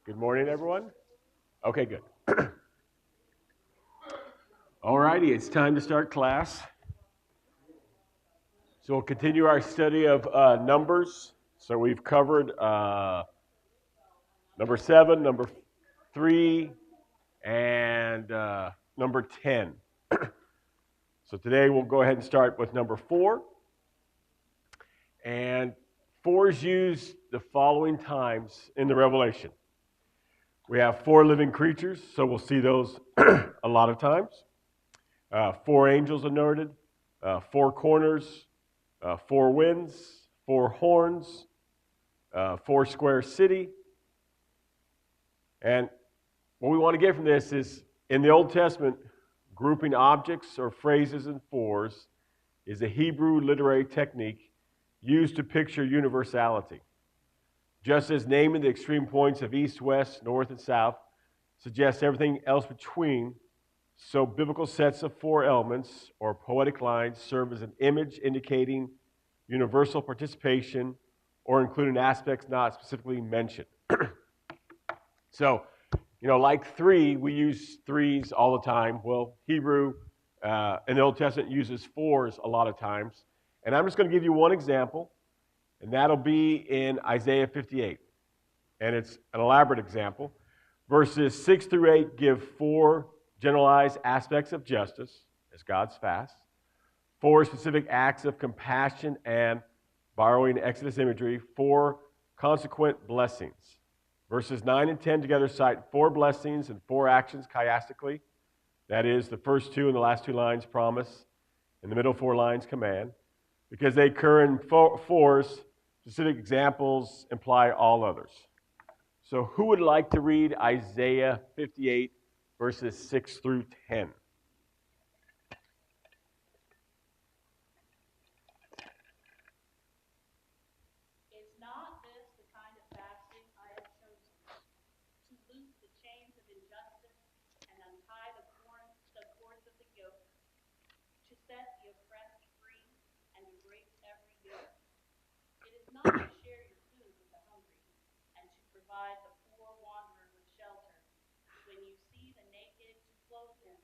Good morning, everyone. Okay, good. All righty, it's time to start class. So we'll continue our study of numbers. So we've covered number 7, number 3, and number 10. So today we'll go ahead and start with number 4. And 4 is used the following times in the Revelation. We have 4 living creatures, so we'll see those a lot of times. 4 angels are noted, 4 corners, 4 winds, 4 horns, 4 square city. And what we want to get from this is, in the Old Testament, grouping objects or phrases in fours is a Hebrew literary technique used to picture universality. Just as naming the extreme points of east, west, north, and south suggests everything else between, so biblical sets of 4 elements or poetic lines serve as an image indicating universal participation or including aspects not specifically mentioned. So, like 3, we use 3s all the time. Well, Hebrew in the Old Testament uses 4s a lot of times. And I'm just going to give you one example, and that'll be in Isaiah 58. And it's an elaborate example. Verses 6 through 8 give 4 generalized aspects of justice, as God's fast, 4 specific acts of compassion and, borrowing Exodus imagery, 4 consequent blessings. Verses 9 and 10 together cite 4 blessings and 4 actions chiastically. That is, the first 2 and the last 2 lines promise, and the middle 4 lines command. Because they occur in 4s, specific examples imply all others. So who would like to read Isaiah 58, verses 6 through 10? Is not this the kind of fasting I have chosen, to loose the chains of injustice and untie the cords of the yoke, to set the oppressed free and to break every yoke? It is not to share your food with the hungry and to provide the poor wanderer with shelter, when you see the naked to clothe him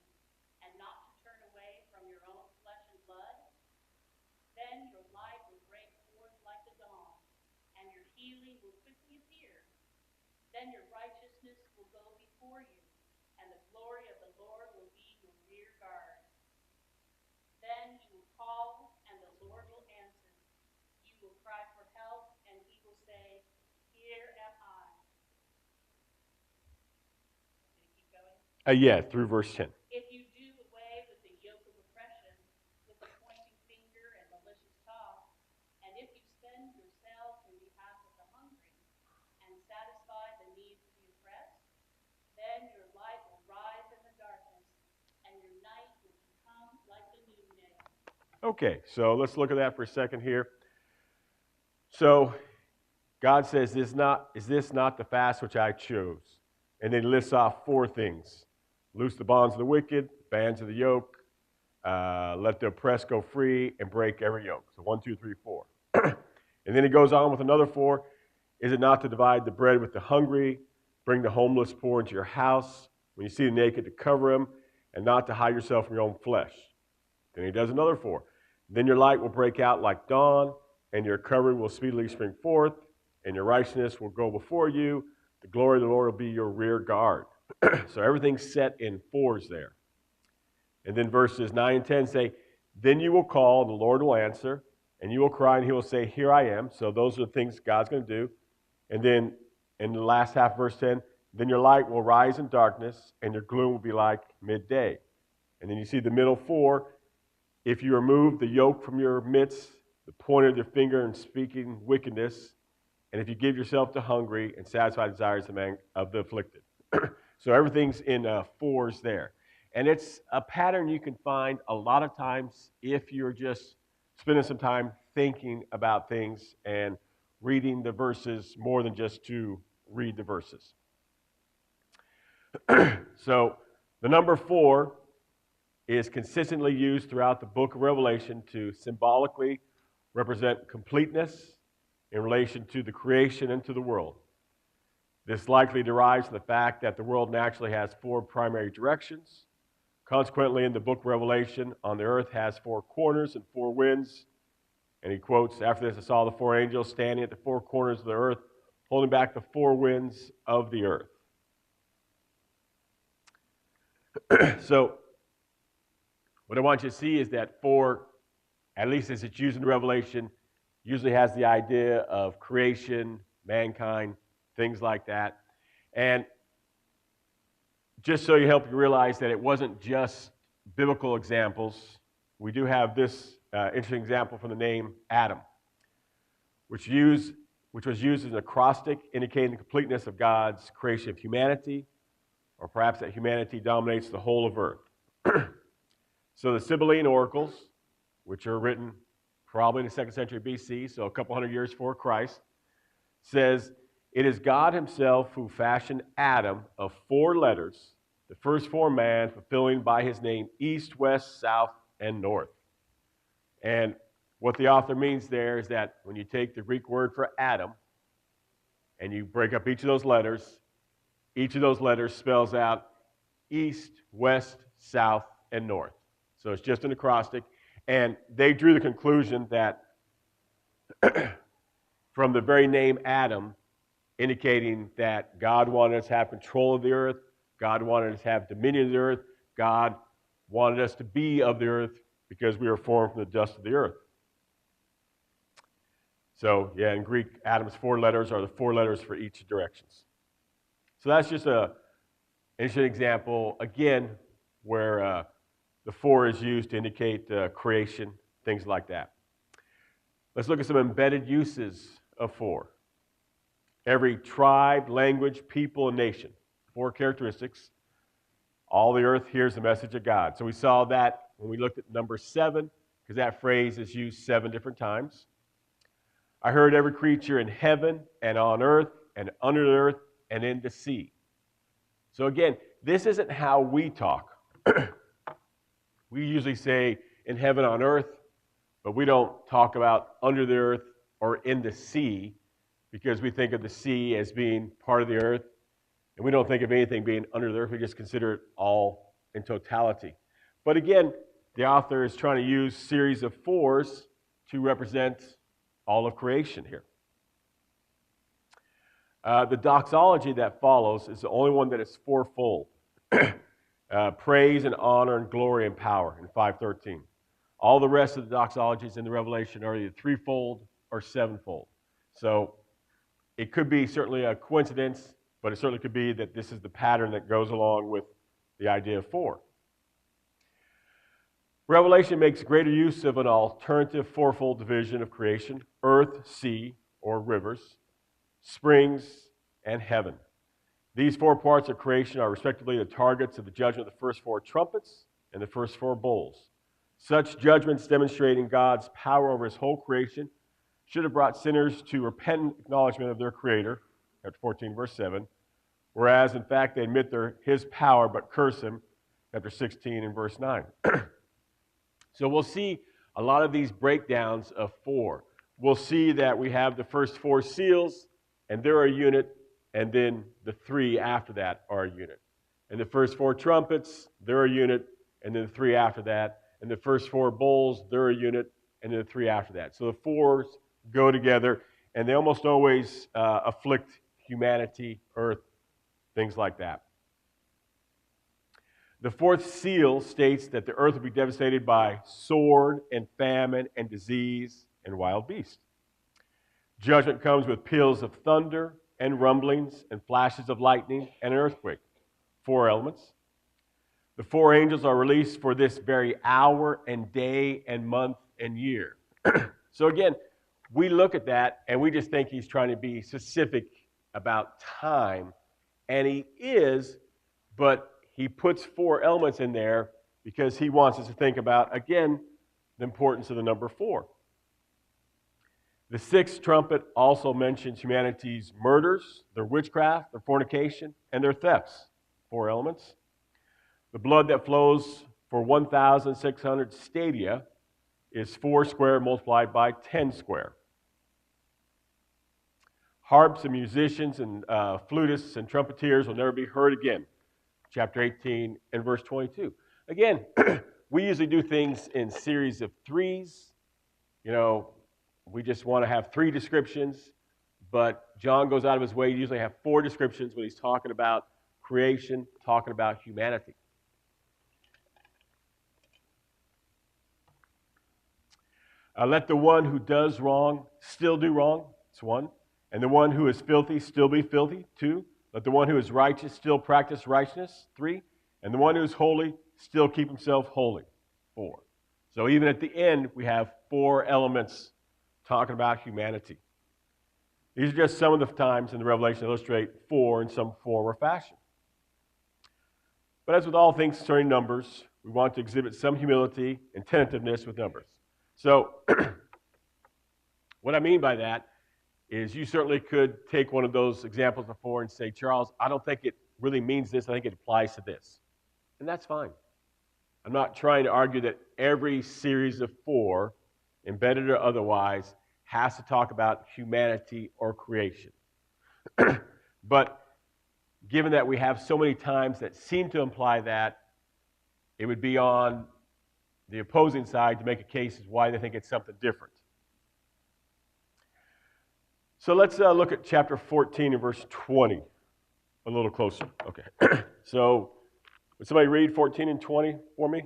and not to turn away from your own flesh and blood? Then your light will break forth like the dawn, and your healing will quickly appear. Then your righteousness will go before you, and the glory of the Lord will be your rear guard. Then you will call, and the Lord will answer. You will cry for help, and he will say, Here am I. Did it keep going? Yeah, through verse 10. If you do away with the yoke of oppression, with the pointing finger and malicious talk, and if you spend yourselves in behalf of the hungry and satisfy the needs of the oppressed, then your light will rise in the darkness, and your night will become like the noonday. Okay, so let's look at that for a second here. So God says, is this not the fast which I chose? And then he lists off 4 things. Loose the bonds of the wicked, bands of the yoke, let the oppressed go free, and break every yoke. So 1, 2, 3, 4. And then he goes on with another 4. Is it not to divide the bread with the hungry, bring the homeless poor into your house, when you see the naked to cover him, and not to hide yourself from your own flesh? Then he does another 4. Then your light will break out like dawn, and your covering will speedily spring forth, and your righteousness will go before you. The glory of the Lord will be your rear guard. So everything's set in 4s there. And then verses 9 and 10 say, Then you will call, and the Lord will answer, and you will cry, and he will say, Here I am. So those are the things God's going to do. And then in the last half of verse 10, Then your light will rise in darkness, and your gloom will be like midday. And then you see the middle 4, if you remove the yoke from your midst, the point of your finger in speaking wickedness, and if you give yourself to hungry and satisfy the desires of the afflicted. So everything's in 4s there. And it's a pattern you can find a lot of times if you're just spending some time thinking about things and reading the verses more than just to read the verses. So the number 4 is consistently used throughout the book of Revelation to symbolically represent completeness in relation to the creation and to the world. This likely derives from the fact that the world naturally has four primary directions. Consequently, in the book of Revelation, on the earth has four corners and four winds. And he quotes, after this, I saw the four angels standing at the four corners of the earth, holding back the four winds of the earth. So, what I want you to see is that four, at least as it's used in Revelation, usually has the idea of creation, mankind, things like that. And just so you help you realize that it wasn't just biblical examples, we do have this interesting example from the name Adam, which was used as an acrostic indicating the completeness of God's creation of humanity, or perhaps that humanity dominates the whole of earth. So the Sibylline oracles, which are written probably in the 2nd century BC, so a couple hundred years before Christ, says, it is God himself who fashioned Adam of four letters, the first formed man, fulfilling by his name east, west, south, and north. And what the author means there is that when you take the Greek word for Adam and you break up each of those letters spells out east, west, south, and north. So it's just an acrostic. And they drew the conclusion that from the very name Adam, indicating that God wanted us to have control of the earth, God wanted us to have dominion of the earth, God wanted us to be of the earth because we were formed from the dust of the earth. So, yeah, in Greek, Adam's four letters are the four letters for each directions. So that's just an interesting example, again, where the four is used to indicate creation, things like that. Let's look at some embedded uses of four. Every tribe, language, people, and nation. Four characteristics. All the earth hears the message of God. So we saw that when we looked at number 7, because that phrase is used 7 different times. I heard every creature in heaven and on earth and under the earth and in the sea. So again, this isn't how we talk. We usually say in heaven on earth, but we don't talk about under the earth or in the sea, because we think of the sea as being part of the earth, and we don't think of anything being under the earth. We just consider it all in totality. But again, the author is trying to use series of fours to represent all of creation here. The doxology that follows is the only one that is fourfold. Praise and honor and glory and power in 5:13. All the rest of the doxologies in the Revelation are either threefold or sevenfold. So it could be certainly a coincidence, but it certainly could be that this is the pattern that goes along with the idea of four. Revelation makes greater use of an alternative fourfold division of creation: earth, sea, or rivers, springs, and heaven. These four parts of creation are respectively the targets of the judgment of the first four trumpets and the first four bowls. Such judgments demonstrating God's power over his whole creation should have brought sinners to repentant acknowledgement of their Creator, chapter 14, verse 7, whereas, in fact, they admit his power but curse him, chapter 16 and verse 9. So we'll see a lot of these breakdowns of four. We'll see that we have the first four seals, and they're a unit, and then the three after that are a unit. And the first four trumpets, they're a unit, and then the three after that. And the first four bowls, they're a unit, and then the three after that. So the fours go together, and they almost always afflict humanity, earth, things like that. The fourth seal states that the earth will be devastated by sword and famine and disease and wild beast. Judgment comes with peals of thunder and rumblings and flashes of lightning and an earthquake. 4 elements. The 4 angels are released for this very hour and day and month and year. So again, we look at that and we just think he's trying to be specific about time, and he is, but he puts 4 elements in there because he wants us to think about, again, the importance of the number 4. The 6th trumpet also mentions humanity's murders, their witchcraft, their fornication, and their thefts. 4 elements. The blood that flows for 1,600 stadia is 4 square multiplied by 10 square. harps and musicians and flutists and trumpeters will never be heard again. Chapter 18 and verse 22. Again, we usually do things in series of threes. You know, we just want to have three descriptions, but John goes out of his way to usually have four descriptions when he's talking about creation, talking about humanity. Let the one who does wrong still do wrong. It's one. And the one who is filthy still be filthy. Two. Let the one who is righteous still practice righteousness. Three. And the one who is holy still keep himself holy. Four. So even at the end, we have four elements talking about humanity. These are just some of the times in the Revelation that illustrate four in some form or fashion. But as with all things concerning numbers, we want to exhibit some humility and tentativeness with numbers. So, what I mean by that is you certainly could take one of those examples before and say, Charles, I don't think it really means this. I think it applies to this. And that's fine. I'm not trying to argue that every series of four, embedded or otherwise, has to talk about humanity or creation. But given that we have so many times that seem to imply that, it would be on the opposing side to make a case as why they think it's something different. So let's look at chapter 14 and verse 20 a little closer. Okay. So would somebody read 14 and 20 for me?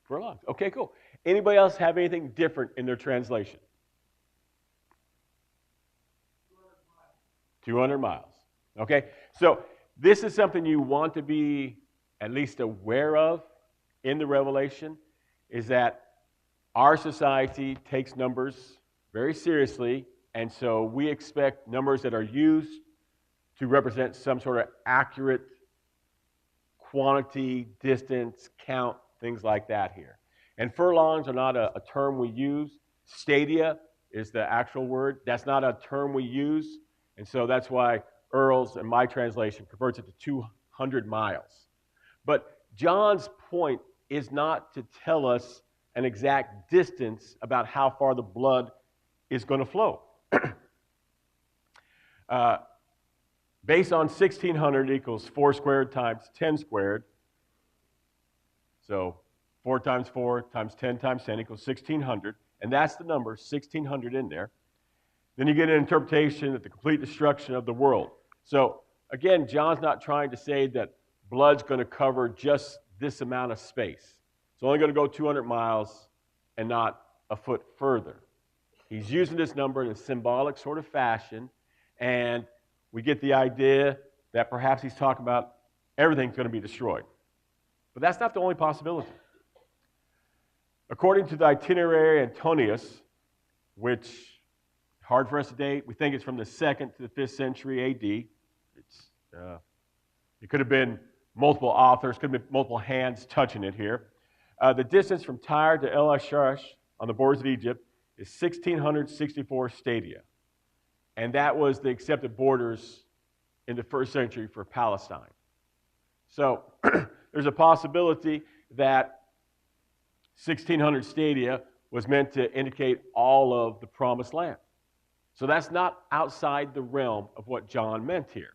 Furlongs. Okay, cool. Anybody else have anything different in their translation? 200 miles. Okay, so this is something you want to be at least aware of in the Revelation, is that our society takes numbers very seriously, and so we expect numbers that are used to represent some sort of accurate quantity, distance, count, things like that here. And furlongs are not a term we use. Stadia is the actual word. That's not a term we use. And so that's why Earl's and my translation converts it to 200 miles. But John's point is not to tell us an exact distance about how far the blood is going to flow. Based on 1600 equals 4 squared times 10 squared. So 4 times 4 times 10 times 10 equals 1600. And that's the number, 1600 in there. Then you get an interpretation of the complete destruction of the world. So again, John's not trying to say that blood's going to cover just this amount of space. It's only going to go 200 miles and not a foot further. He's using this number in a symbolic sort of fashion, and we get the idea that perhaps he's talking about everything's going to be destroyed. But that's not the only possibility. According to the itinerary Antonius, which hard for us to date, we think it's from the 2nd to the 5th century A.D. It could have been multiple authors, could have been multiple hands touching it here. The distance from Tyre to El Ashash on the borders of Egypt is 1,664 stadia. And that was the accepted borders in the 1st century for Palestine. So there's a possibility that 1,600 stadia was meant to indicate all of the promised land. So that's not outside the realm of what John meant here.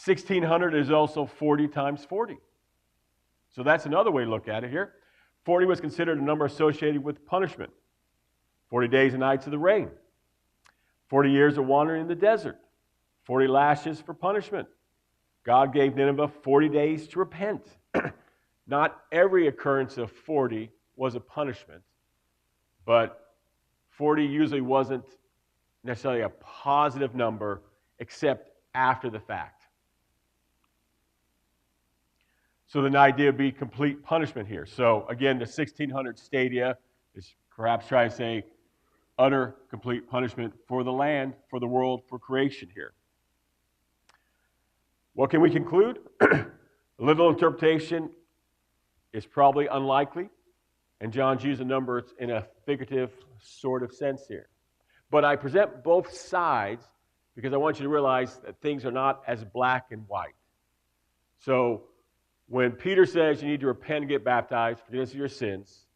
1,600 is also 40 times 40. So that's another way to look at it here. 40 was considered a number associated with punishment. 40 days and nights of the rain. 40 years of wandering in the desert. 40 lashes for punishment. God gave Nineveh 40 days to repent. Not every occurrence of 40 was a punishment, but 40 usually wasn't necessarily a positive number except after the fact. So the idea would be complete punishment here. So again, the 1,600 stadia is perhaps trying to say utter, complete punishment for the land, for the world, for creation here. What can we conclude? A literal interpretation is probably unlikely. And John's using numbers in a figurative sort of sense here. But I present both sides because I want you to realize that things are not as black and white. So when Peter says you need to repent and get baptized, forgiveness of your sins,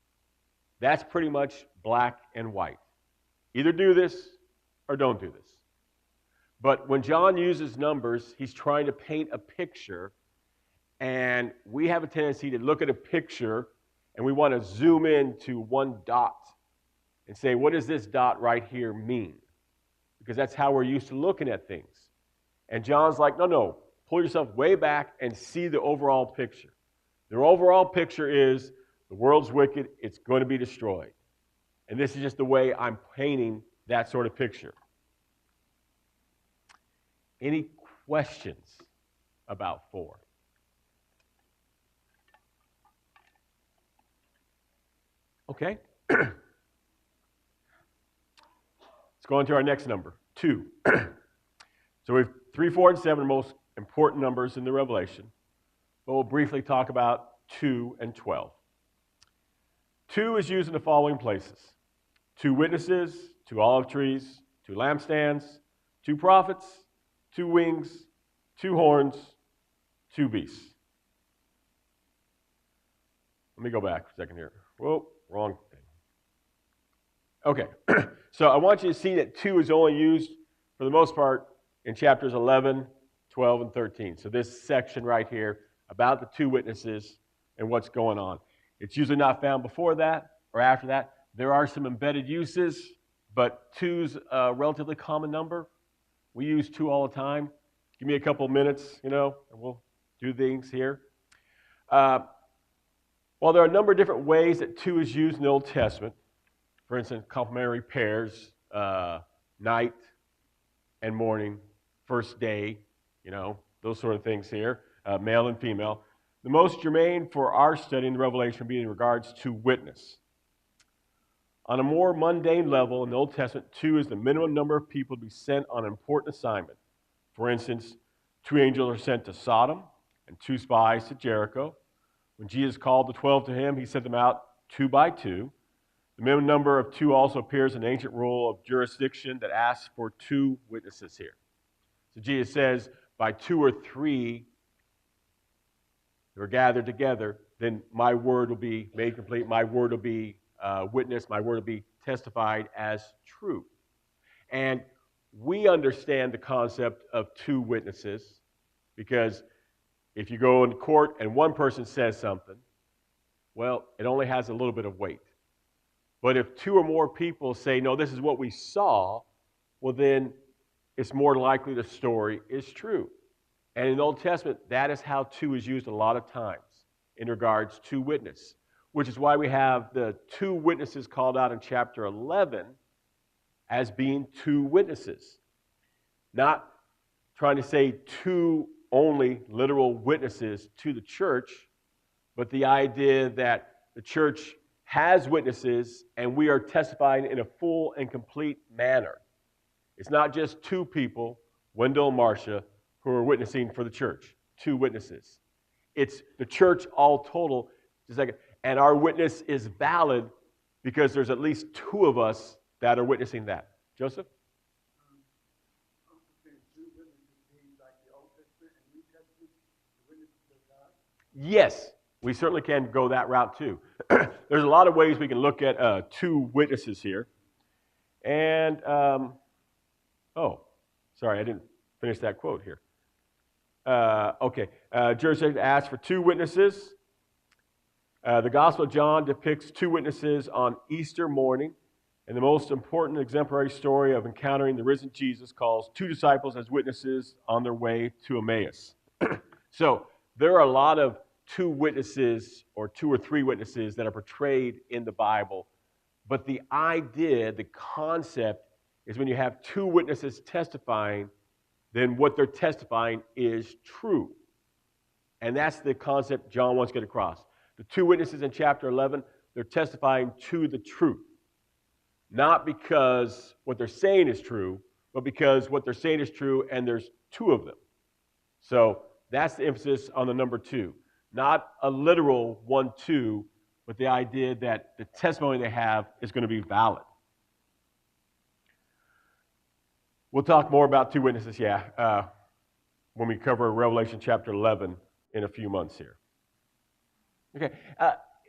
that's pretty much black and white. Either do this or don't do this. But when John uses numbers, he's trying to paint a picture, and we have a tendency to look at a picture and we want to zoom in to one dot and say, what does this dot right here mean? Because that's how we're used to looking at things. And John's like, no, pull yourself way back and see the overall picture. The overall picture is the world's wicked, it's going to be destroyed. And this is just the way I'm painting that sort of picture. Any questions about 4? Okay. Let's go on to our next number, 2. So we have 3, 4, and 7 most important numbers in the Revelation. But we'll briefly talk about 2 and 12. 2 is used in the following places: 2 witnesses, 2 olive trees, 2 lampstands, 2 prophets, 2 wings, 2 horns, 2 beasts. Let me go back for a second here. Whoa, wrong thing. Okay, so I want you to see that 2 is only used, for the most part, in chapters 11, 12, and 13. So this section right here about the 2 witnesses and what's going on. It's usually not found before that or after that. There are some embedded uses, but 2's a relatively common number. We use 2 all the time. Give me a couple of minutes, and we'll do things here. Well, there are a number of different ways that 2 is used in the Old Testament. For instance, complementary pairs, night and morning, first day, those sort of things here, male and female. The most germane for our study in the Revelation would be in regards to witness. On a more mundane level in the Old Testament, 2 is the minimum number of people to be sent on an important assignment. For instance, 2 angels are sent to Sodom and 2 spies to Jericho. When Jesus called the 12 to him, he sent them out 2 by 2. The minimum number of 2 also appears in the ancient rule of jurisdiction that asks for 2 witnesses here. So Jesus says, by 2 or 3 who are gathered together, then my word will be made complete, my word will be witnessed, my word will be testified as true. And we understand the concept of 2 witnesses because if you go into court and one person says something, well, it only has a little bit of weight. But if 2 or more people say, no, this is what we saw, well, then it's more likely the story is true. And in the Old Testament, that is how 2 is used a lot of times in regards to witness, which is why we have the 2 witnesses called out in chapter 11 as being 2 witnesses. Not trying to say 2 only literal witnesses to the church, but the idea that the church has witnesses and we are testifying in a full and complete manner. It's not just 2 people, Wendell and Marcia, who are witnessing for the church. 2 witnesses. It's the church all total. Just like, and our witness is valid because there's at least 2 of us that are witnessing that. Joseph? Yes, we certainly can go that route too. There's a lot of ways we can look at 2 witnesses here. And, sorry, I didn't finish that quote here. Jurisdiction asks for 2 witnesses. The Gospel of John depicts 2 witnesses on Easter morning, and the most important exemplary story of encountering the risen Jesus calls 2 disciples as witnesses on their way to Emmaus. So there are a lot of 2 witnesses or 2 or 3 witnesses that are portrayed in the Bible, but the idea, the concept, is when you have 2 witnesses testifying, then what they're testifying is true. And that's the concept John wants to get across. The 2 witnesses in chapter 11, they're testifying to the truth. Not because what they're saying is true, but because what they're saying is true and there's 2 of them. So that's the emphasis on the number 2. Not a literal 1, 2, with the idea that the testimony they have is going to be valid. We'll talk more about two witnesses, when we cover Revelation chapter 11 in a few months here. Okay,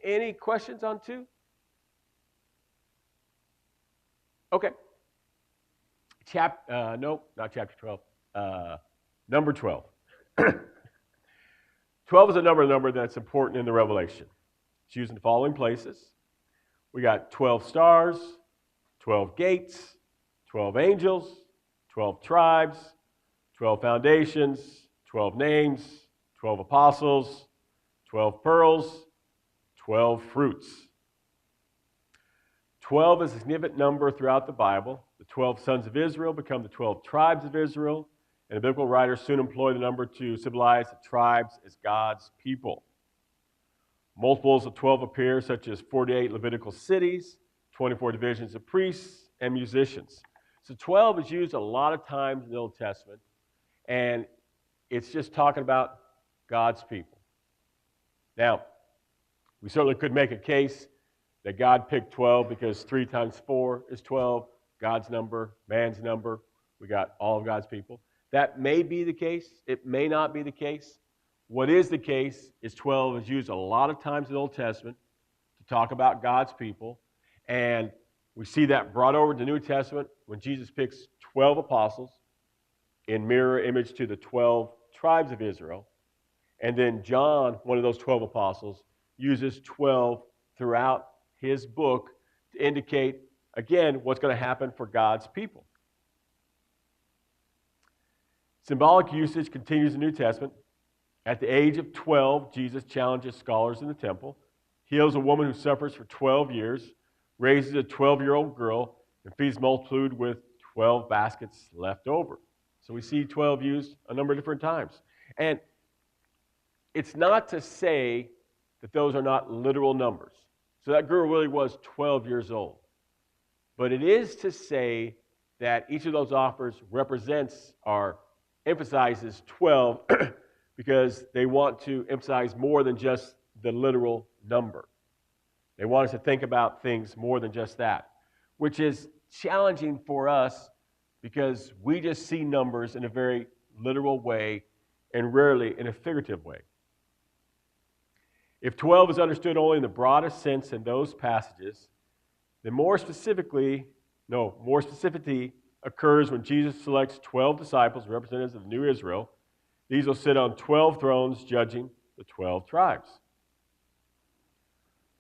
any questions on 2? Okay. No, not chapter 12. Number 12. 12 is a number that's important in the Revelation. It's used in the following places. We got 12 stars, 12 gates, 12 angels, 12 tribes, 12 foundations, 12 names, 12 apostles, 12 pearls, 12 fruits. 12 is a significant number throughout the Bible. The 12 sons of Israel become the 12 tribes of Israel, and the biblical writers soon employ the number to symbolize the tribes as God's people. Multiples of 12 appear, such as 48 Levitical cities, 24 divisions of priests, and musicians. So 12 is used a lot of times in the Old Testament, and it's just talking about God's people. Now, we certainly could make a case that God picked 12 because 3 times 4 is 12, God's number, man's number. We got all of God's people. That may be the case. It may not be the case. What is the case is 12 is used a lot of times in the Old Testament to talk about God's people. And we see that brought over to the New Testament when Jesus picks 12 apostles in mirror image to the 12 tribes of Israel. And then John, one of those 12 apostles, uses 12 throughout his book to indicate, again, what's going to happen for God's people. Symbolic usage continues in the New Testament. At the age of 12, Jesus challenges scholars in the temple, heals a woman who suffers for 12 years, raises a 12-year-old girl, and feeds multitude with 12 baskets left over. So we see 12 used a number of different times. And it's not to say that those are not literal numbers. So that girl really was 12 years old. But it is to say that each of those offers represents or emphasizes 12 because they want to emphasize more than just the literal number. They want us to think about things more than just that, which is challenging for us because we just see numbers in a very literal way and rarely in a figurative way. If 12 is understood only in the broadest sense in those passages, then more specificity occurs when Jesus selects 12 disciples, representatives of the new Israel. These will sit on 12 thrones judging the 12 tribes.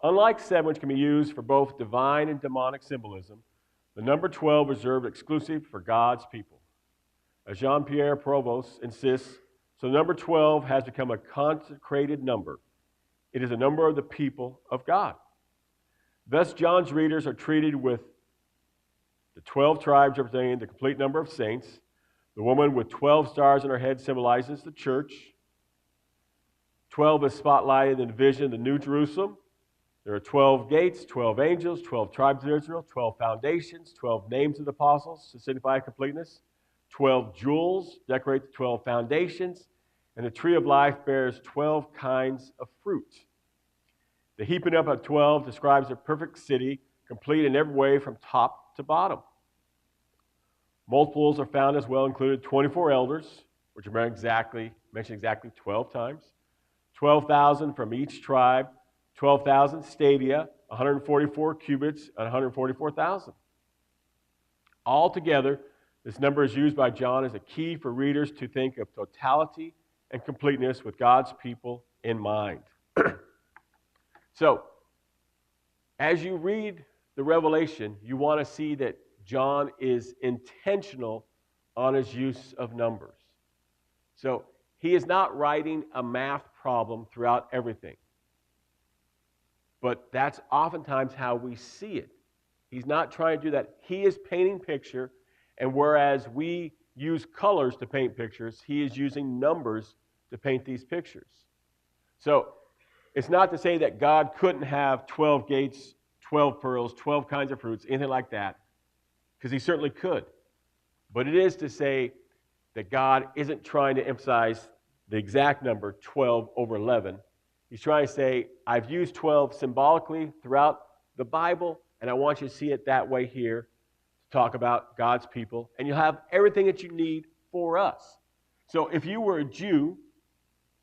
Unlike 7, which can be used for both divine and demonic symbolism, the number 12 is reserved exclusively for God's people. As Jean-Pierre Provost insists, so number 12 has become a consecrated number. It is a number of the people of God. Thus, John's readers are treated with the 12 tribes representing the complete number of saints. The woman with 12 stars in her head symbolizes the church. 12 is spotlighted in the vision of the New Jerusalem. There are 12 gates, 12 angels, 12 tribes of Israel, 12 foundations, 12 names of the apostles to signify completeness. 12 jewels decorate the 12 foundations. And the tree of life bears 12 kinds of fruit. The heaping up of 12 describes a perfect city, complete in every way from top to bottom. Multiples are found as well, included 24 elders, which are mentioned exactly 12 times, 12,000 from each tribe, 12,000 stadia, 144 cubits, and 144,000. Altogether, this number is used by John as a key for readers to think of totality and completeness with God's people in mind. So, as you read the Revelation, you want to see that John is intentional on his use of numbers. So, he is not writing a math problem throughout everything. But that's oftentimes how we see it. He's not trying to do that. He is painting picture, and whereas we use colors to paint pictures, he is using numbers to paint these pictures. So, it's not to say that God couldn't have 12 gates, 12 pearls, 12 kinds of fruits, anything like that, because he certainly could. But it is to say that God isn't trying to emphasize the exact number, 12 over 11. He's trying to say, I've used 12 symbolically throughout the Bible, and I want you to see it that way here to talk about God's people, and you'll have everything that you need for us. So if you were a Jew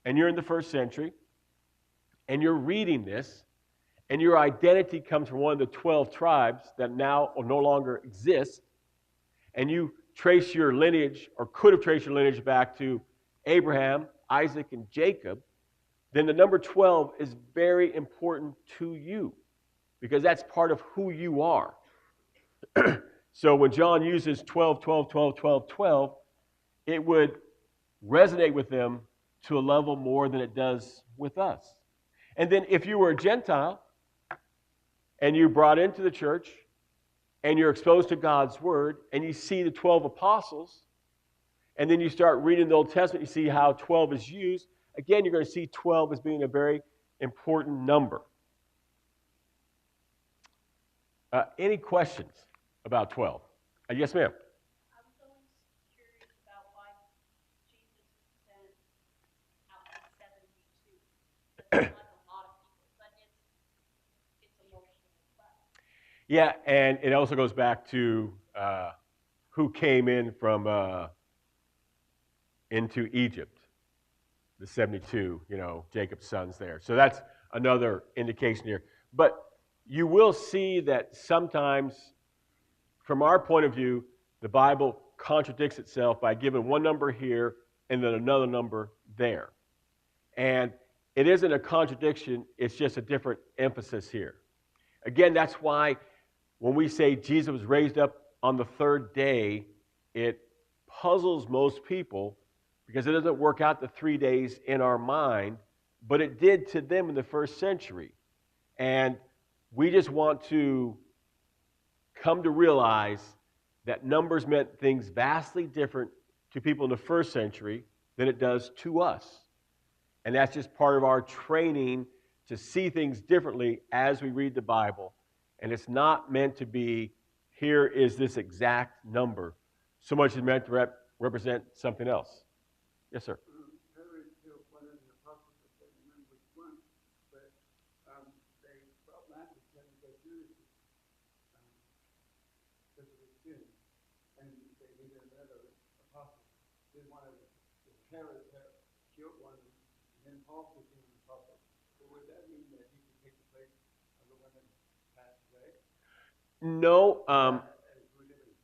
and you're in the first century and you're reading this, and your identity comes from one of the 12 tribes that now or no longer exist, and you trace your lineage or could have traced your lineage back to Abraham, Isaac, and Jacob, then the number 12 is very important to you because that's part of who you are. So when John uses 12, 12, 12, 12, 12, it would resonate with them to a level more than it does with us. And then if you were a Gentile and you brought into the church and you're exposed to God's word and you see the 12 apostles, and then you start reading the Old Testament, you see how 12 is used, again, you're going to see 12 as being a very important number. Any questions about 12? Yes, ma'am. I was always curious about why Jesus sent out the 72. That's like a lot of people, but it's emotional as well. Yeah, and it also goes back to who came in from into Egypt, the 72, Jacob's sons there. So that's another indication here. But you will see that sometimes, from our point of view, the Bible contradicts itself by giving one number here and then another number there. And it isn't a contradiction, it's just a different emphasis here. Again, that's why when we say Jesus was raised up on the third day, it puzzles most people because it doesn't work out the 3 days in our mind, but it did to them in the first century. And we just want to come to realize that numbers meant things vastly different to people in the first century than it does to us. And that's just part of our training to see things differently as we read the Bible. And it's not meant to be, here is this exact number, so much as meant to represent something else. Yes, sir. I read one of the apostles, I can't remember which one, but they felt not to tell the Jews because of his sin. And they needed another apostle. Then one of the Herod killed one, and then Paul became an apostle. So would that mean that he could take the place of the one that passed away? No.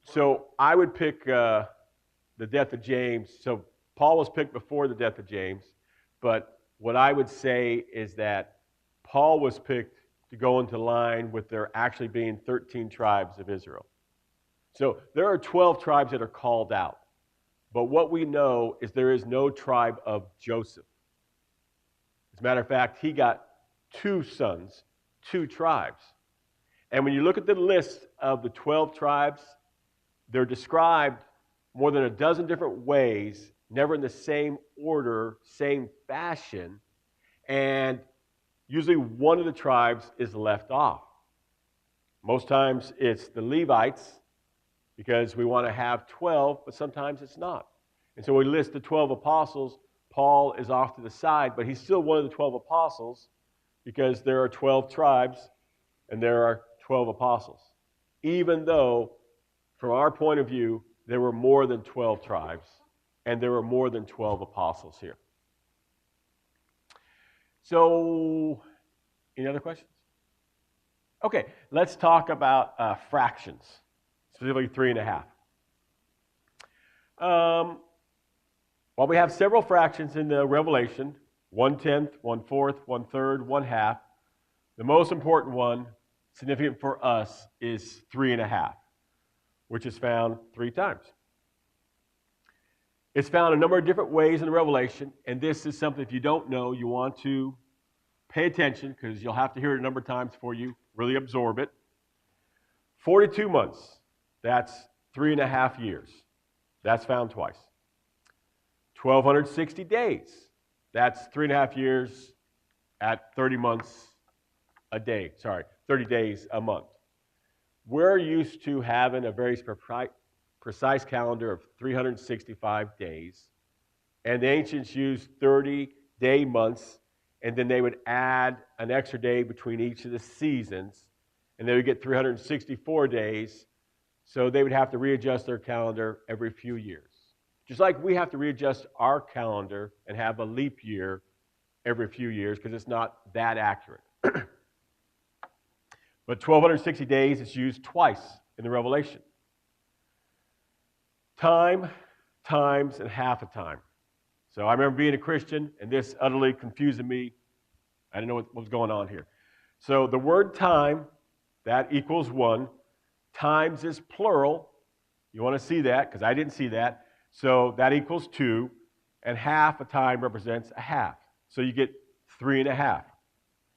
So I would pick the death of James. So Paul was picked before the death of James, but what I would say is that Paul was picked to go into line with there actually being 13 tribes of Israel. So there are 12 tribes that are called out, but what we know is there is no tribe of Joseph. As a matter of fact, he got 2 sons, 2 tribes. And when you look at the list of the 12 tribes, they're described more than a dozen different ways, never in the same order, same fashion, and usually one of the tribes is left off. Most times it's the Levites, because we want to have 12, but sometimes it's not. And so we list the 12 apostles. Paul is off to the side, but he's still one of the 12 apostles because there are 12 tribes and there are 12 apostles. Even though, from our point of view, there were more than 12 tribes and there were more than 12 apostles here. So, any other questions? Okay, let's talk about fractions, specifically 3.5. While we have several fractions in the Revelation, 1/10, 1/4, 1/3, 1/2, the most important one, significant for us, is 3.5, which is found 3 times. It's found a number of different ways in the Revelation, and this is something, if you don't know, you want to pay attention because you'll have to hear it a number of times before you really absorb it. 42 months, that's 3.5 years. That's found twice. 1,260 days, that's 3.5 years at 30 months a day. 30 days a month. We're used to having a very precise calendar of 365 days, and the ancients used 30-day months, and then they would add an extra day between each of the seasons, and they would get 364 days, so they would have to readjust their calendar every few years. Just like we have to readjust our calendar and have a leap year every few years because it's not that accurate. But 1,260 days is used twice in the Revelation. Time, times, and half a time. So I remember being a Christian, and this utterly confusing me. I didn't know what was going on here. So the word time, that equals 1. Times is plural. You want to see that, because I didn't see that. So that equals 2. And half a time represents a half. So you get 3.5.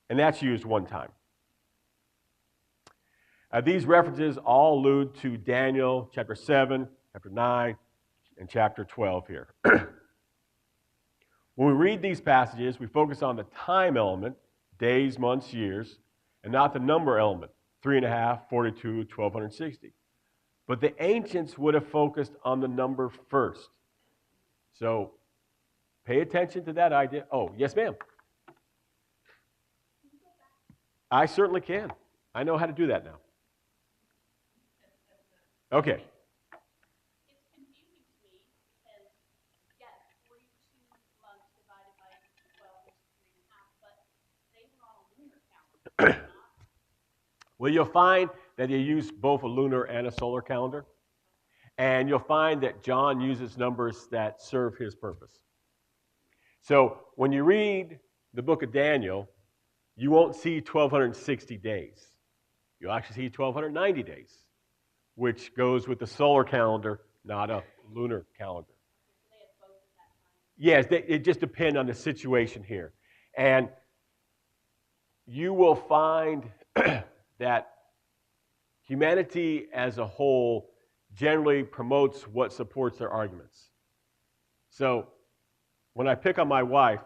And that's used 1 time. These references all allude to Daniel chapter 7, chapter 9, and chapter 12 here. When we read these passages, we focus on the time element, days, months, years, and not the number element, 3.5, 42, 1,260. But the ancients would have focused on the number first. So pay attention to that idea. Oh, yes, ma'am. I certainly can. I know how to do that now. Okay. It's confusing to me because, yes, 42 months divided by 12 is 3.5, but they were on a lunar calendar, not. Well, you'll find that you use both a lunar and a solar calendar. And you'll find that John uses numbers that serve his purpose. So when you read the book of Daniel, you won't see 1,260 days. You'll actually see 1,290 days, which goes with the solar calendar, not a lunar calendar. So they had both at that time. Yes, it just depends on the situation here. And you will find that humanity as a whole generally promotes what supports their arguments. So when I pick on my wife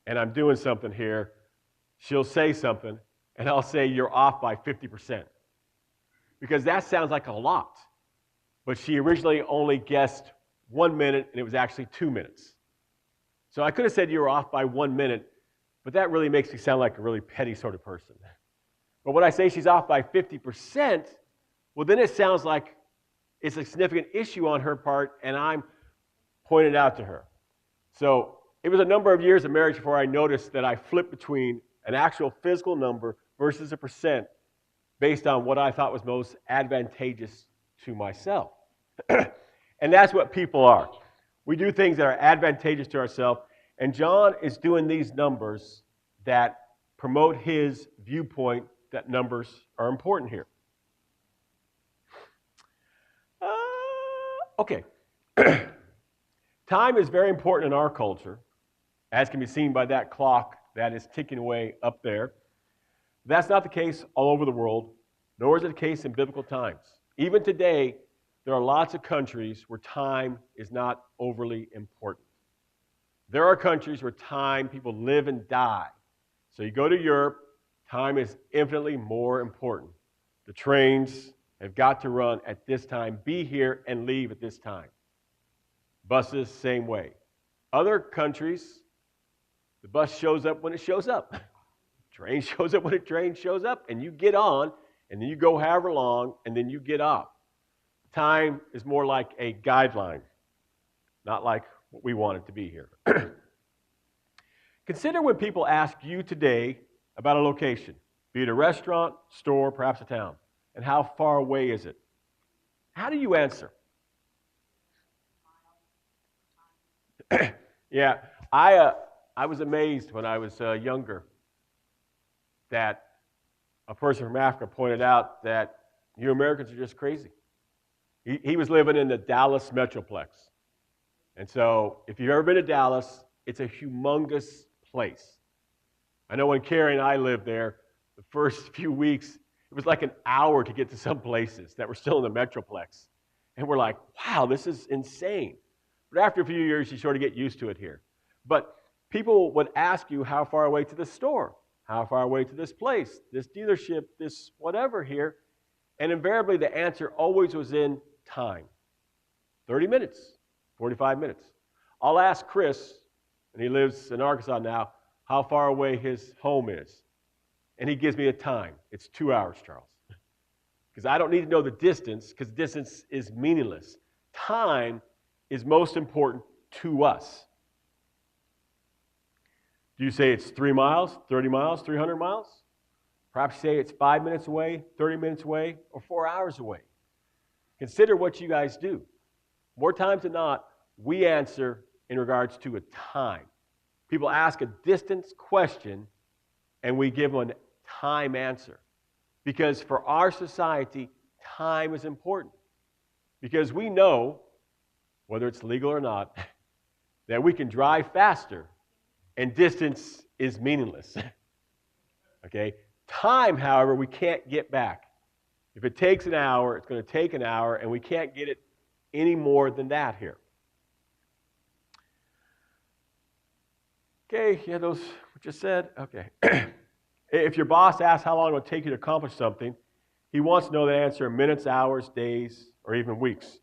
and I'm doing something here, she'll say something, and I'll say, you're off by 50%. Because that sounds like a lot. But she originally only guessed 1 minute, and it was actually 2 minutes. So I could have said you were off by 1 minute, but that really makes me sound like a really petty sort of person. But when I say she's off by 50%, well, then it sounds like it's a significant issue on her part, and I'm pointing it out to her. So it was a number of years of marriage before I noticed that I flipped between an actual physical number versus a percent based on what I thought was most advantageous to myself. And that's what people are. We do things that are advantageous to ourselves, and John is doing these numbers that promote his viewpoint that numbers are important here. Okay. Time is very important in our culture, as can be seen by that clock that is ticking away up there. That's not the case all over the world, nor is it the case in biblical times. Even today, there are lots of countries where time is not overly important. There are countries where time, people live and die. So you go to Europe, time is infinitely more important. The trains have got to run at this time, be here, and leave at this time. Buses, same way. Other countries, the bus shows up when it shows up. Train shows up when a train shows up, and you get on, and then you go however long, and then you get off. Time is more like a guideline, not like what we want it to be here. Consider when people ask you today about a location, be it a restaurant, store, perhaps a town, and how far away is it? How do you answer? Yeah, I was amazed when I was younger that a person from Africa pointed out that you Americans are just crazy. He was living in the Dallas Metroplex. And so if you've ever been to Dallas, it's a humongous place. I know when Carrie and I lived there, the first few weeks, it was like an hour to get to some places that were still in the Metroplex. And we're like, wow, this is insane. But after a few years, you sort of get used to it here. But people would ask you how far away to the store, how far away to this place, this dealership, this whatever here. And invariably, the answer always was in time. 30 minutes, 45 minutes. I'll ask Chris, and he lives in Arkansas now, how far away his home is. And he gives me a time. It's 2 hours, Charles. Because I don't need to know the distance, because distance is meaningless. Time is most important to us. Do you say it's 3 miles, 30 miles, 300 miles? Perhaps you say it's 5 minutes away, 30 minutes away, or 4 hours away. Consider what you guys do. More times than not, we answer in regards to a time. People ask a distance question, and we give them a time answer. Because for our society, time is important. Because we know, whether it's legal or not, that we can drive faster, and distance is meaningless. Okay? Time, however, we can't get back. If it takes an hour, it's going to take an hour, and we can't get it any more than that here. Okay, yeah, those we just said. Okay. If your boss asks how long it will take you to accomplish something, he wants to know the answer in minutes, hours, days, or even weeks.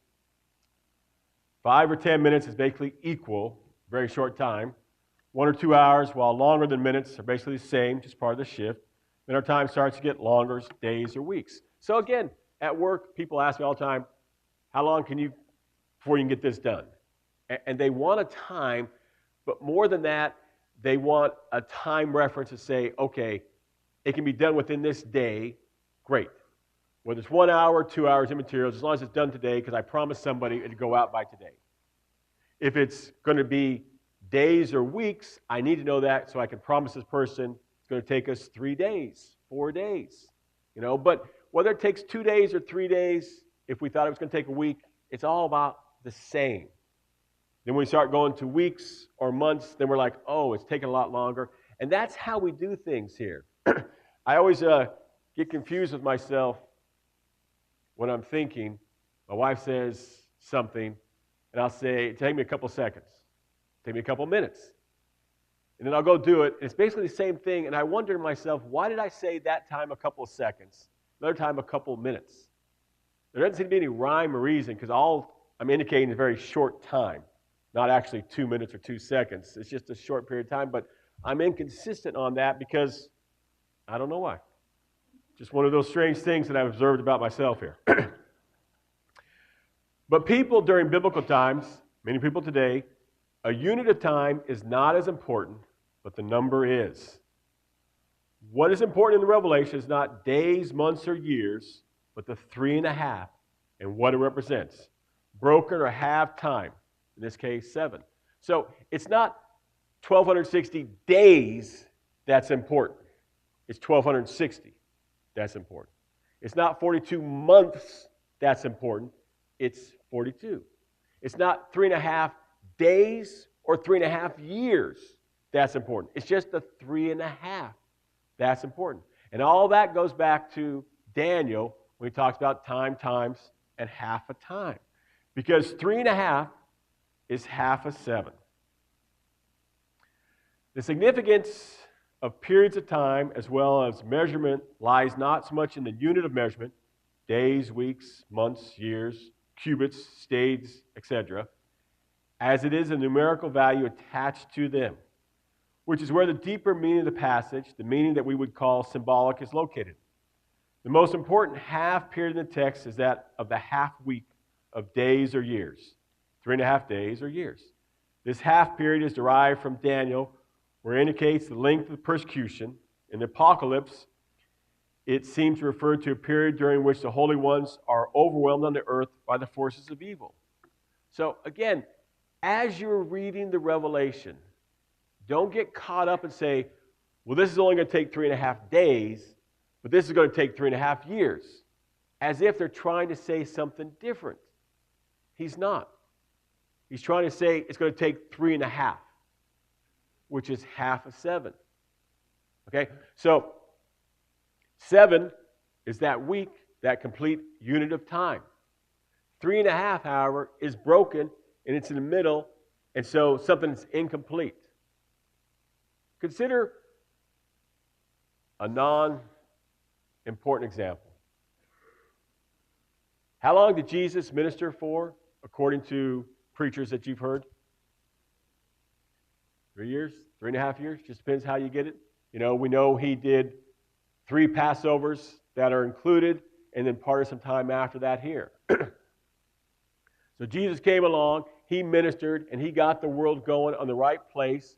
5 or 10 minutes is basically equal, very short time. 1 or 2 hours, while longer than minutes, are basically the same, just part of the shift. Then our time starts to get longer, days or weeks. So again, at work, people ask me all the time, how long before you can get this done? And they want a time, but more than that, they want a time reference to say, okay, it can be done within this day, great. Whether it's 1 hour, 2 hours, immaterial, as long as it's done today, because I promised somebody it'd go out by today. If it's going to be days or weeks, I need to know that so I can promise this person it's going to take us 3 days, 4 days. But whether it takes 2 days or 3 days, if we thought it was going to take a week, it's all about the same. Then when we start going to weeks or months, then we're like, oh, it's taking a lot longer. And that's how we do things here. I always get confused with myself when I'm thinking. My wife says something, and I'll say, take me a couple seconds. Take me a couple minutes. And then I'll go do it. And it's basically the same thing. And I wonder to myself, why did I say that time a couple of seconds, another time a couple of minutes? There doesn't seem to be any rhyme or reason, because all I'm indicating is a very short time, not actually 2 minutes or 2 seconds. It's just a short period of time. But I'm inconsistent on that because I don't know why. Just one of those strange things that I've observed about myself here. But people during biblical times, many people today, a unit of time is not as important, but the number is. What is important in the Revelation is not days, months, or years, but the 3.5 and what it represents. Broken or half time, in this case, 7. So it's not 1,260 days that's important. It's 1,260 that's important. It's not 42 months that's important. It's 42. It's not 3.5 days or 3.5 years that's important. It's just the 3.5 that's important. And all that goes back to Daniel when he talks about time, times, and half a time. Because 3.5 is half a 7. The significance of periods of time as well as measurement lies not so much in the unit of measurement, days, weeks, months, years, cubits, stades, etc., as it is a numerical value attached to them, which is where the deeper meaning of the passage, the meaning that we would call symbolic, is located. The most important half period in the text is that of the half week of days or years, 3.5 days or years. This half period is derived from Daniel, where it indicates the length of the persecution. In the Apocolypse, it seems to refer to a period during which the holy ones are overwhelmed on the earth by the forces of evil. So again, as you're reading the Revelation, don't get caught up and say, well, this is only going to take 3.5 days, but this is going to take 3.5 years, as if they're trying to say something different. He's not. He's trying to say it's going to take 3.5, which is half a 7. Okay? So 7 is that week, that complete unit of time. 3.5, however, is broken, and it's in the middle, and so something's incomplete. Consider a non-important example. How long did Jesus minister for, according to preachers that you've heard? 3 years, 3.5 years, just depends how you get it. You know, we know he did 3 Passovers that are included, and then part of some time after that here. So Jesus came along, he ministered, and he got the world going on the right place.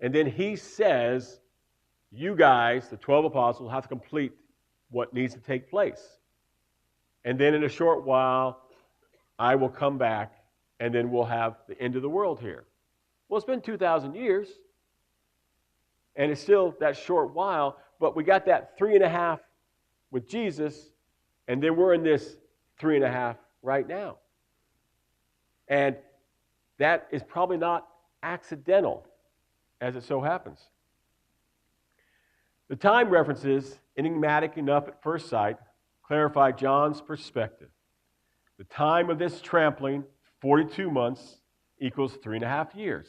And then he says, you guys, the 12 apostles, have to complete what needs to take place. And then in a short while, I will come back, and then we'll have the end of the world here. Well, it's been 2,000 years, and it's still that short while, but we got that 3.5 with Jesus, and then we're in this 3.5 right now. And that is probably not accidental, as it so happens. The time references, enigmatic enough at first sight, clarify John's perspective. The time of this trampling, 42 months, equals 3.5 years.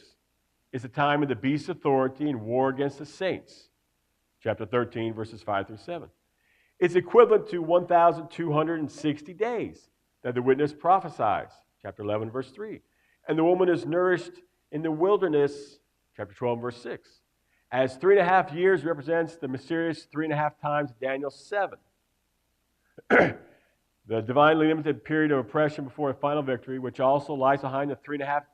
It's the time of the beast's authority and war against the saints. Chapter 13, verses 5 through 7. It's equivalent to 1,260 days that the witness prophesies. Chapter 11, verse 3. And the woman is nourished in the wilderness, chapter 12, verse 6. As 3.5 years represents the mysterious 3.5 times Daniel 7. The divinely limited period of oppression before a final victory, which also lies behind the 3.5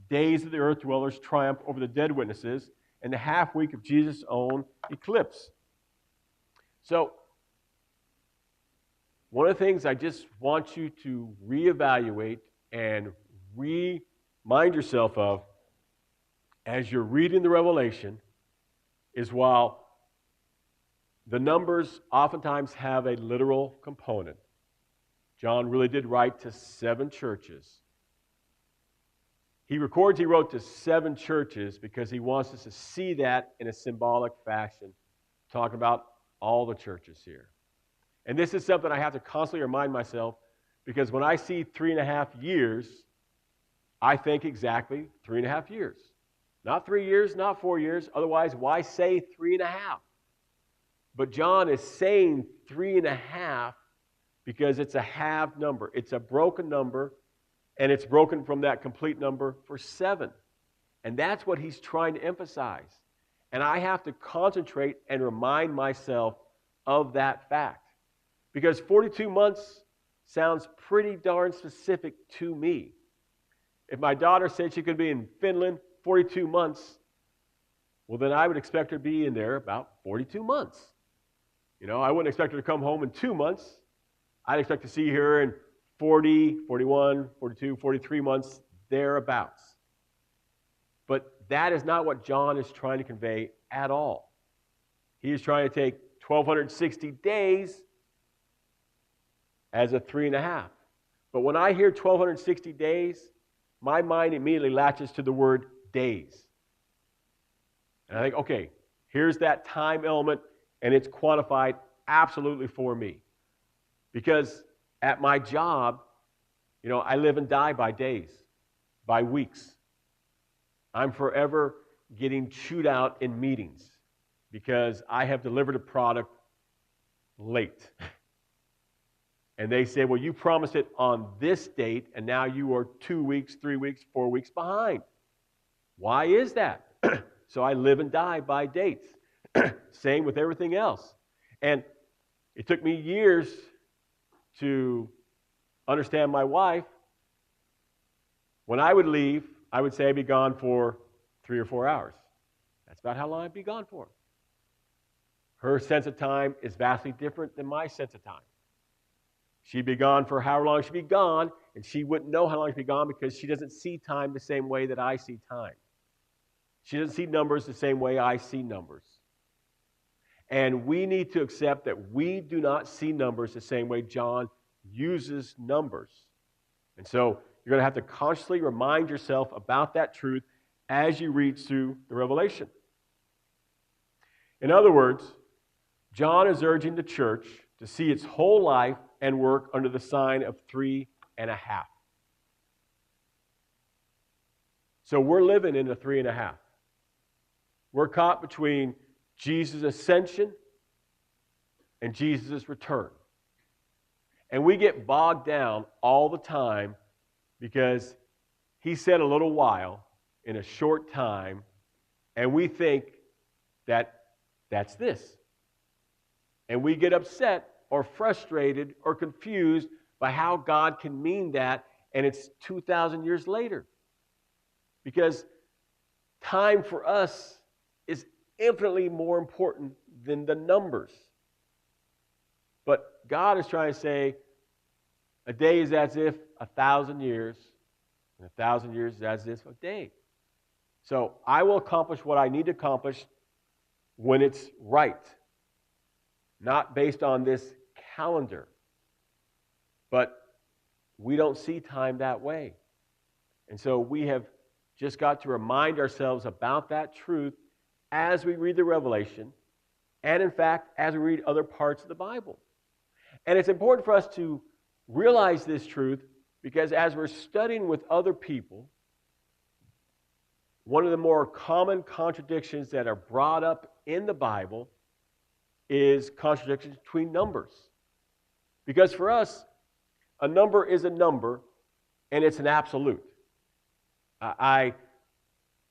days of the earth dwellers' triumph over the dead witnesses, and the half week of Jesus' own eclipse. So, one of the things I just want you to reevaluate and remind yourself of as you're reading the Revelation is while the numbers oftentimes have a literal component, John really did write to 7 churches. He records he wrote to 7 churches because he wants us to see that in a symbolic fashion, talking about all the churches here. And this is something I have to constantly remind myself, because when I see 3.5 years, I think exactly 3.5 years. Not 3 years, not 4 years. Otherwise, why say 3.5? But John is saying 3.5 because it's a halved number. It's a broken number, and it's broken from that complete number for 7. And that's what he's trying to emphasize. And I have to concentrate and remind myself of that fact. Because 42 months sounds pretty darn specific to me. If my daughter said she could be in Finland 42 months, well, then I would expect her to be in there about 42 months. You know, I wouldn't expect her to come home in 2 months. I'd expect to see her in 40, 41, 42, 43 months, thereabouts. But that is not what John is trying to convey at all. He is trying to take 1,260 days as a 3.5. But when I hear 1,260 days, my mind immediately latches to the word days. And I think, okay, here's that time element, and it's quantified absolutely for me. Because at my job, you know, I live and die by days, by weeks. I'm forever getting chewed out in meetings because I have delivered a product late. And they say, well, you promised it on this date, and now you are 2 weeks, 3 weeks, 4 weeks behind. Why is that? So I live and die by dates. Same with everything else. And it took me years to understand my wife. When I would leave, I would say I'd be gone for 3 or 4 hours. That's about how long I'd be gone for. Her sense of time is vastly different than my sense of time. She'd be gone for however long she'd be gone, and she wouldn't know how long she'd be gone because she doesn't see time the same way that I see time. She doesn't see numbers the same way I see numbers. And we need to accept that we do not see numbers the same way John uses numbers. And so you're going to have to consciously remind yourself about that truth as you read through the Revelation. In other words, John is urging the church to see its whole life and work under the sign of 3.5. So we're living in a 3.5. We're caught between Jesus' ascension and Jesus' return. And we get bogged down all the time because he said a little while in a short time, And we think that that's this. And we get upset or frustrated or confused by how God can mean that, and it's 2,000 years later. Because time for us is infinitely more important than the numbers. But God is trying to say, a day is as if 1,000 years, and 1,000 years is as if a day. So I will accomplish what I need to accomplish when it's right, not based on this calendar. But we don't see time that way. And so we have just got to remind ourselves about that truth as we read the Revelation, and in fact, as we read other parts of the Bible. And it's important for us to realize this truth because as we're studying with other people, one of the more common contradictions that are brought up in the Bible is contradictions between numbers. Because for us, a number is a number, and it's an absolute. I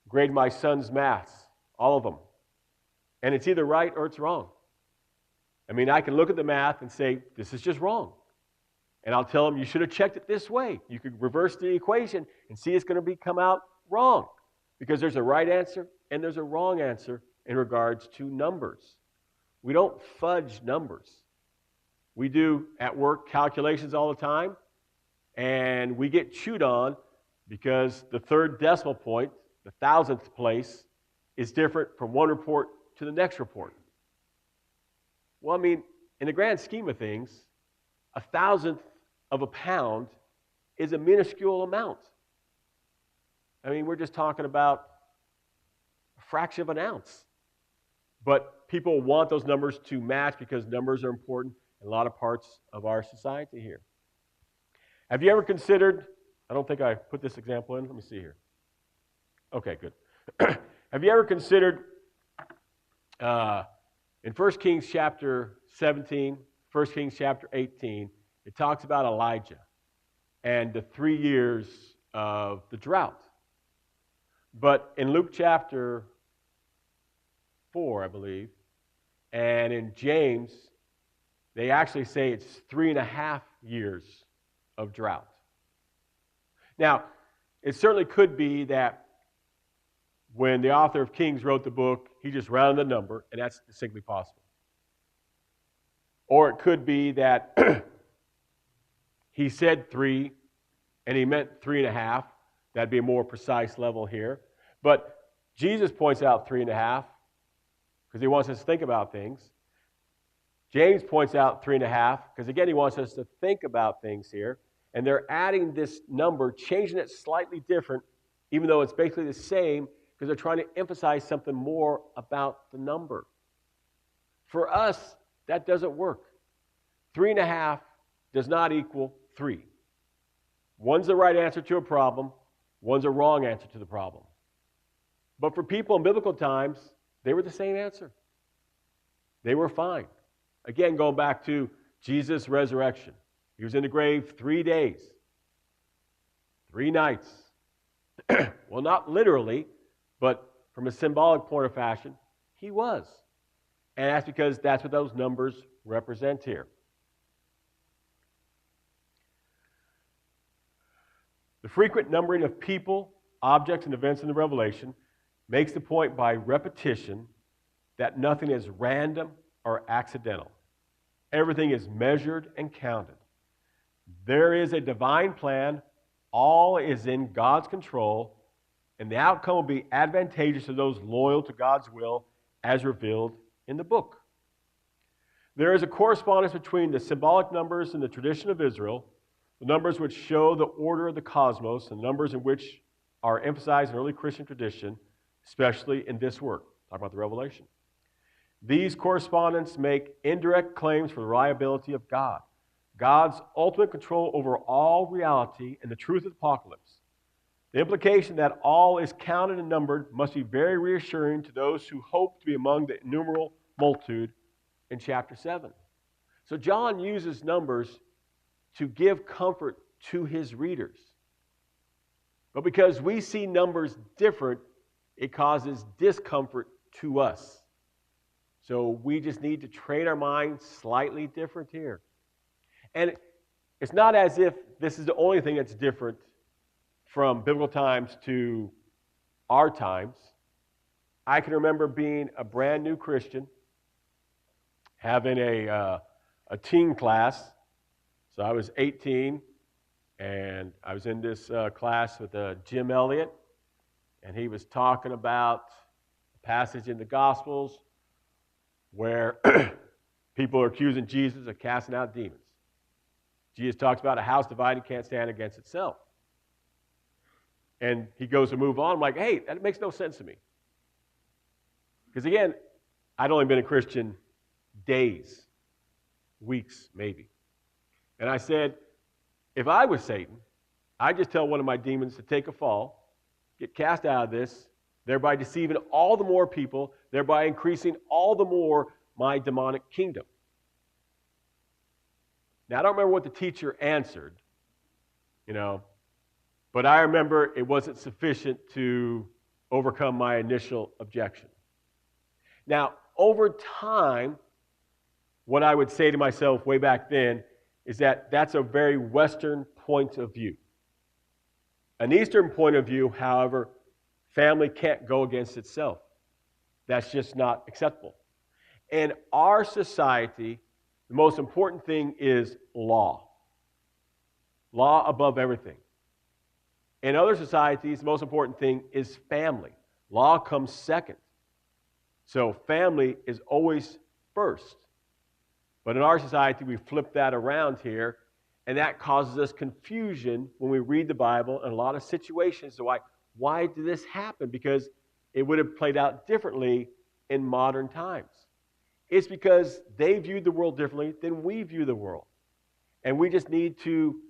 grade my son's maths, all of them, and it's either right or it's wrong. I mean, I can look at the math and say, this is just wrong. And I'll tell him, you should have checked it this way. You could reverse the equation and see it's going to come out wrong. Because there's a right answer and there's a wrong answer in regards to numbers. We don't fudge numbers. We do at work calculations all the time, and we get chewed on because the third decimal point, the 1,000th place, is different from one report to the next report. Well, I mean, in the grand scheme of things, 1,000th of a pound is a minuscule amount. I mean, we're just talking about a fraction of an ounce. But people want those numbers to match because numbers are important in a lot of parts of our society here. Have you ever considered, I don't think I put this example in, let me see here. Okay, good. Have you ever considered in 1 Kings chapter 17, 1 Kings chapter 18, it talks about Elijah and the 3 years of the drought. But in Luke chapter 4, I believe, and in James, they actually say it's 3.5 years of drought. Now, it certainly could be that when the author of Kings wrote the book, he just rounded the number, and that's distinctly possible. Or it could be that he said 3, and he meant 3.5. That'd be a more precise level here. But Jesus points out 3.5 because he wants us to think about things. James points out 3.5 because, again, he wants us to think about things here. And they're adding this number, changing it slightly different, even though it's basically the same, because they're trying to emphasize something more about the number. For us, that doesn't work. 3.5 does not equal 3. One's the right answer to a problem, one's a wrong answer to the problem. But for people in biblical times, they were the same answer. They were fine. Again, going back to Jesus' resurrection. He was in the grave 3 days, 3 nights. Well, not literally, but from a symbolic point of fashion, he was. And that's because that's what those numbers represent here. The frequent numbering of people, objects, and events in the Revelation makes the point by repetition that nothing is random or accidental. Everything is measured and counted. There is a divine plan. All is in God's control, and the outcome will be advantageous to those loyal to God's will as revealed in the book. There is a correspondence between the symbolic numbers in the tradition of Israel, the numbers which show the order of the cosmos, and the numbers in which are emphasized in early Christian tradition, especially in this work, talking about the Revelation. These correspondents make indirect claims for the reliability of God, God's ultimate control over all reality, and the truth of the Apocalypse. The implication that all is counted and numbered must be very reassuring to those who hope to be among the innumerable multitude in chapter 7. So John uses numbers to give comfort to his readers. But because we see numbers different it causes discomfort to us. So we just need to train our minds slightly different here. And it's not as if this is the only thing that's different from biblical times to our times. I can remember being a brand new Christian, having a teen class. So I was 18, and I was in this class with Jim Elliott, and he was talking about a passage in the Gospels where people are accusing Jesus of casting out demons. Jesus talks about a house divided can't stand against itself. And he goes to move on. I'm like, hey, that makes no sense to me. Because again, I'd only been a Christian days, weeks maybe. And I said, if I was Satan, I'd just tell one of my demons to take a fall, get cast out of this, thereby deceiving all the more people, thereby increasing all the more my demonic kingdom. Now, I don't remember what the teacher answered, but I remember it wasn't sufficient to overcome my initial objection. Now, over time, what I would say to myself way back then is that that's a very Western point of view. An Eastern point of view, however, family can't go against itself. That's just not acceptable. In our society, the most important thing is law. Law above everything. In other societies, the most important thing is family. Law comes second. So family is always first. But in our society, we flip that around here, and that causes us confusion when we read the Bible in a lot of situations. So why did this happen? Because it would have played out differently in modern times. It's because they viewed the world differently than we view the world. And we just need to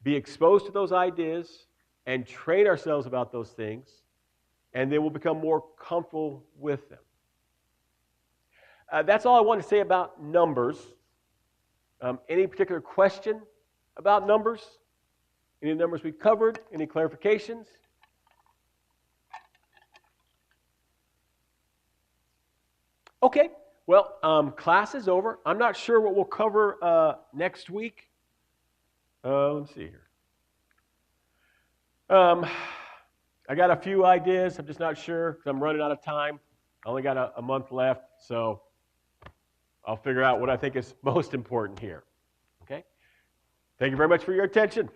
be exposed to those ideas and train ourselves about those things, and then we'll become more comfortable with them. That's all I want to say about numbers. Any particular question about numbers? Any numbers we've covered? Any clarifications? Okay. Well, class is over. I'm not sure what we'll cover next week. Let's see here. I got a few ideas. I'm just not sure because I'm running out of time. I only got a month left, so I'll figure out what I think is most important here. Okay? Thank you very much for your attention.